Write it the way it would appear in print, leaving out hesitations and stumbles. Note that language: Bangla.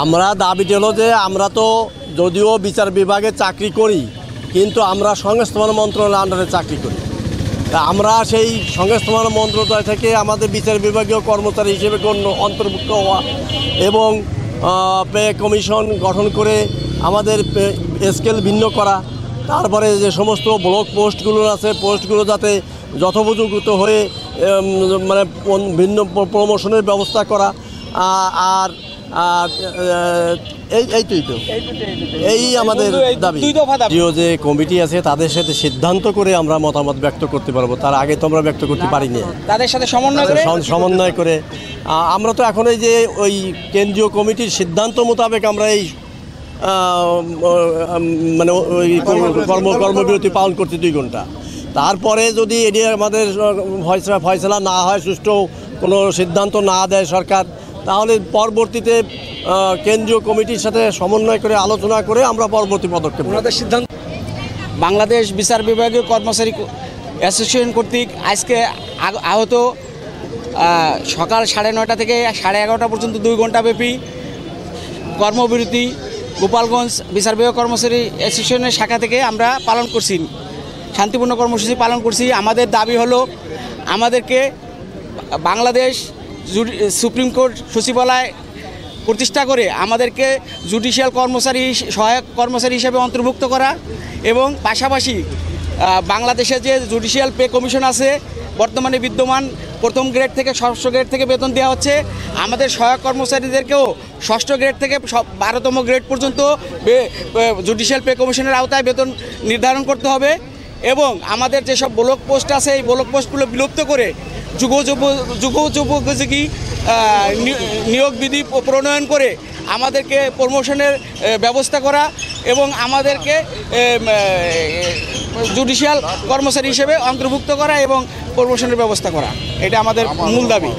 আমরা দাবিটি হলো যে আমরা তো যদিও বিচার বিভাগে চাকরি করি, কিন্তু আমরা সংস্থাপন মন্ত্রণালয়ের আন্ডারে চাকরি করি। তা আমরা সেই সংস্থাপন মন্ত্রণালয় থেকে আমাদের বিচার বিভাগীয় কর্মচারী হিসেবে অন্তর্ভুক্ত হওয়া এবং পে কমিশন গঠন করে আমাদের স্কেল ভিন্ন করা, তারপরে যে সমস্ত ব্লক পোস্টগুলো আছে পোস্টগুলো যাতে যথোপযুক্ত হয়ে মানে ভিন্ন প্রমোশনের ব্যবস্থা করা। আর এই আমাদের দাবি। যে কমিটি আছে তাদের সাথে সিদ্ধান্ত করে আমরা মতামত ব্যক্ত করতে পারবো, তার আগে তো আমরা ব্যক্ত করতে পারিনি। তাদের সাথে সমন্বয় করে আমরা তো এখন এই যে ওই কেন্দ্রীয় কমিটির সিদ্ধান্ত মোতাবেক আমরা এই মানে ওই কর্মবিরতি পালন করছি 2 ঘন্টা। তারপরে যদি এটি আমাদের ফয়সালা না হয়, সুষ্ঠু কোনো সিদ্ধান্ত না দেয় সরকার, তাহলে পরবর্তীতে কেন্দ্রীয় কমিটির সাথে সমন্বয় করে আলোচনা করে আমরা পরবর্তী পদক্ষেপ সিদ্ধান্ত। বাংলাদেশ বিচার বিভাগীয় কর্মচারী অ্যাসোসিয়েশন কর্তৃক আজকে আহত সকাল 9:30 থেকে 11:30 পর্যন্ত 2 ঘন্টা ব্যাপী কর্মবিরতি গোপালগঞ্জ বিচার বিভাগীয় কর্মচারী অ্যাসোসিয়েশনের শাখা থেকে আমরা পালন করছি, শান্তিপূর্ণ কর্মসূচি পালন করছি। আমাদের দাবি হলো আমাদেরকে বাংলাদেশ সুপ্রিম কোর্ট সচিবালয় প্রতিষ্ঠা করে আমাদেরকে জুডিশিয়াল কর্মচারী সহায়ক কর্মচারী হিসেবে অন্তর্ভুক্ত করা এবং পাশাপাশি বাংলাদেশে যে জুডিশিয়াল পে কমিশন আছে বর্তমানে বিদ্যমান, 1ম গ্রেড থেকে 6ষ্ঠ গ্রেড থেকে বেতন দেওয়া হচ্ছে। আমাদের সহায়ক কর্মচারীদেরকেও 6ষ্ঠ গ্রেড থেকে 12তম গ্রেড পর্যন্ত জুডিশিয়াল পে কমিশনের আওতায় বেতন নির্ধারণ করতে হবে এবং আমাদের যেসব ব্লক পোস্ট আছে এই ব্লক পোস্টগুলো বিলুপ্ত করে যুগোপযোগী নিয়োগ বিধি প্রণয়ন করে আমাদেরকে প্রমোশনের ব্যবস্থা করা এবং আমাদেরকে জুডিশিয়াল কর্মচারী হিসেবে অন্তর্ভুক্ত করা এবং প্রমোশনের ব্যবস্থা করা, এটা আমাদের মূল দাবি।